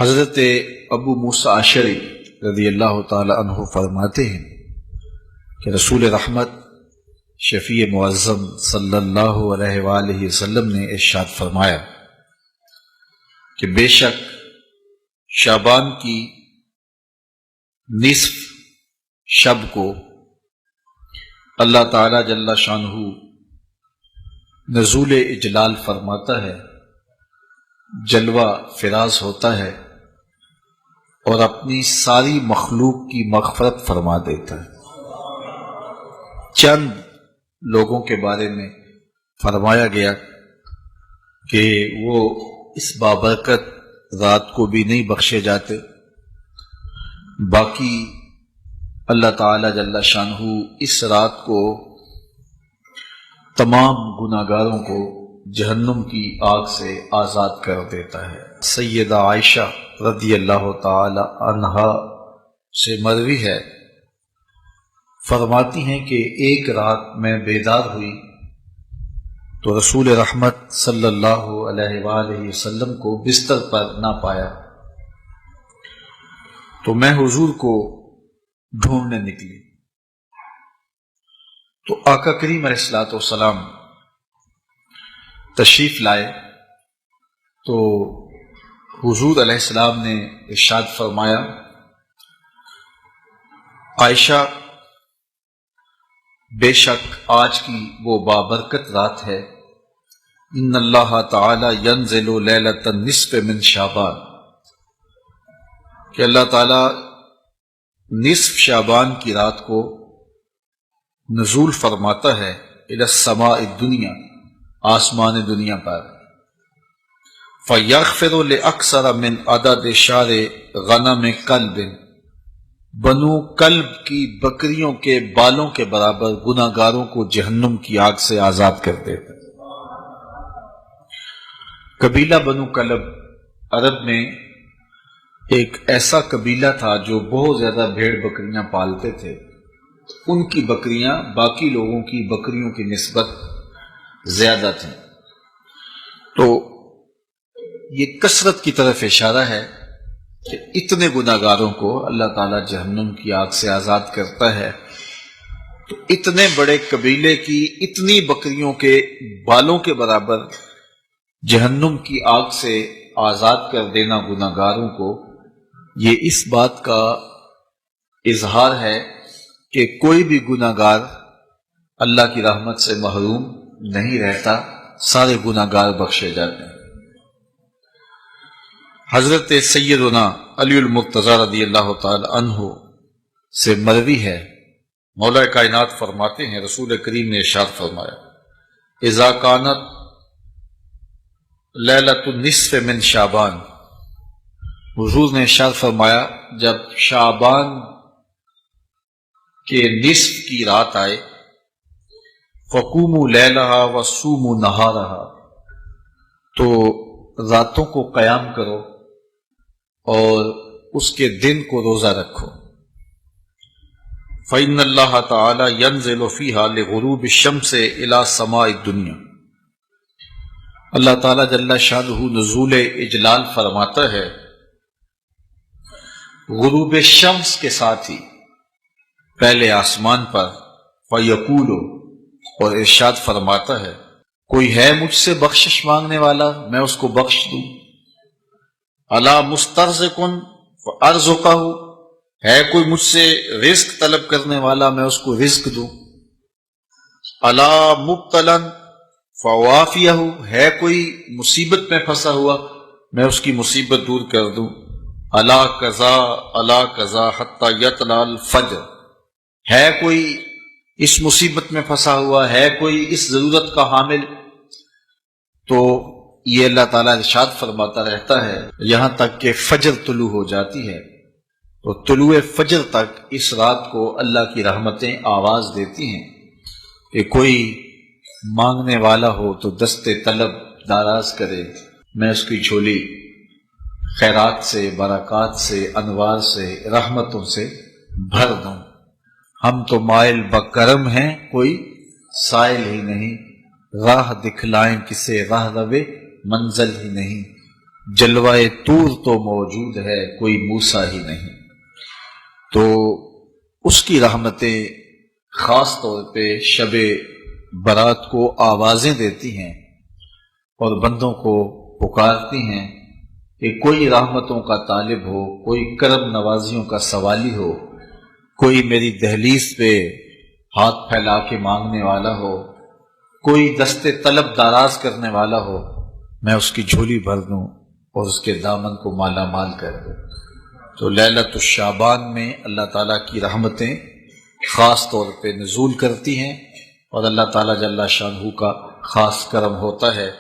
حضرت ابو موسیٰ اشعری رضی اللہ تعالی عنہ فرماتے ہیں کہ رسول رحمت شفیع معظم صلی اللہ علیہ وآلہ وسلم نے ارشاد فرمایا کہ بے شک شعبان کی نصف شب کو اللہ تعالی جل شانہ نزول اجلال فرماتا ہے، جلوہ فراز ہوتا ہے اور اپنی ساری مخلوق کی مغفرت فرما دیتا ہے۔ چند لوگوں کے بارے میں فرمایا گیا کہ وہ اس بابرکت رات کو بھی نہیں بخشے جاتے، باقی اللہ تعالی جل شانہ اس رات کو تمام گناہگاروں کو جہنم کی آگ سے آزاد کر دیتا ہے۔ سیدہ عائشہ رضی اللہ تعالی عنہا سے مروی ہے، فرماتی ہیں کہ ایک رات میں بیدار ہوئی تو رسول رحمت صلی اللہ علیہ وآلہ وسلم کو بستر پر نہ پایا، تو میں حضور کو ڈھونڈنے نکلی تو آقا کریم علیہ الصلوۃ والسلام تشریف لائے تو حضور علیہ السلام نے ارشاد فرمایا، عائشہ بے شک آج کی وہ بابرکت رات ہے، ان اللہ تعالی ینزل لیلۃ النصف من شعبان، کہ اللہ تعالی نصف شعبان کی رات کو نزول فرماتا ہے الی السماء الدنیا، آسمان دنیا پر، فیغفر لاکثر من عدد شعر غنم کلب، بنو کلب کی بکریوں کے بالوں کے برابر گناہگاروں کو جہنم کی آگ سے آزاد کر دیتا ہے۔ قبیلہ بنو کلب عرب میں ایک ایسا قبیلہ تھا جو بہت زیادہ بھیڑ بکریاں پالتے تھے، ان کی بکریاں باقی لوگوں کی بکریوں کی نسبت زیادہ تھیں، تو یہ کثرت کی طرف اشارہ ہے کہ اتنے گناہگاروں کو اللہ تعالیٰ جہنم کی آگ سے آزاد کرتا ہے، تو اتنے بڑے قبیلے کی اتنی بکریوں کے بالوں کے برابر جہنم کی آگ سے آزاد کر دینا گناہگاروں کو، یہ اس بات کا اظہار ہے کہ کوئی بھی گناہگار اللہ کی رحمت سے محروم نہیں رہتا، سارے گناہگار بخشے جاتے ہیں۔ حضرت سیدنا علی المرتضی رضی اللہ تعالی عنہ سے مروی ہے، مولا کائنات فرماتے ہیں رسول کریم نے ارشاد فرمایا، اذا کانت لیلۃ النصف من شعبان، حضور نے ارشاد فرمایا جب شعبان کے نصف کی رات آئے، فقوموا لیلہا وصوموا نہارہا، تو راتوں کو قیام کرو اور اس کے دن کو روزہ رکھو، فإن اللہ تعالی ینزل فیہا لغروب الشمس الی سماء الدنیا، اللہ تعالی جل شانہ نزول اجلال فرماتا ہے غروب شمس کے ساتھ ہی پہلے آسمان پر، فیقول، اور ارشاد فرماتا ہے کوئی ہے مجھ سے بخشش مانگنے والا میں اس کو بخش دوں، الا مسترزق فارزقہ، ہے کوئی مجھ سے رزق طلب کرنے والا میں اس کو رزق دوں، الا مبتلا فوافیہ، ہے کوئی مصیبت میں پھنسا ہوا میں اس کی مصیبت دور کر دوں، الا قضا حتی یطلع الفجر، ہے کوئی اس مصیبت میں پھنسا ہوا، ہے کوئی اس ضرورت کا حامل، تو یہ اللہ تعالیٰ ارشاد فرماتا رہتا ہے یہاں تک کہ فجر طلوع ہو جاتی ہے، تو طلوع فجر تک اس رات کو اللہ کی رحمتیں آواز دیتی ہیں کہ کوئی مانگنے والا ہو تو دست طلب دراز کرے، میں اس کی جھولی خیرات سے، برکات سے، انوار سے، رحمتوں سے بھر دوں، ہم تو مائل بکرم ہیں کوئی سائل ہی نہیں، راہ دکھلائیں کسے راہ روے منزل ہی نہیں، جلوائے طور تو موجود ہے، کوئی موسیٰ ہی نہیں۔ تو اس کی رحمتیں خاص طور پہ شب برات کو آوازیں دیتی ہیں اور بندوں کو پکارتی ہیں کہ کوئی رحمتوں کا طالب ہو، کوئی کرم نوازیوں کا سوالی ہو، کوئی میری دہلیز پہ ہاتھ پھیلا کے مانگنے والا ہو، کوئی دستے طلب دراز کرنے والا ہو، میں اس کی جھولی بھر دوں اور اس کے دامن کو مالا مال کر دوں۔ تو لیلۃ الشعبان میں اللہ تعالیٰ کی رحمتیں خاص طور پہ نزول کرتی ہیں اور اللہ تعالیٰ جل شانہ کا خاص کرم ہوتا ہے۔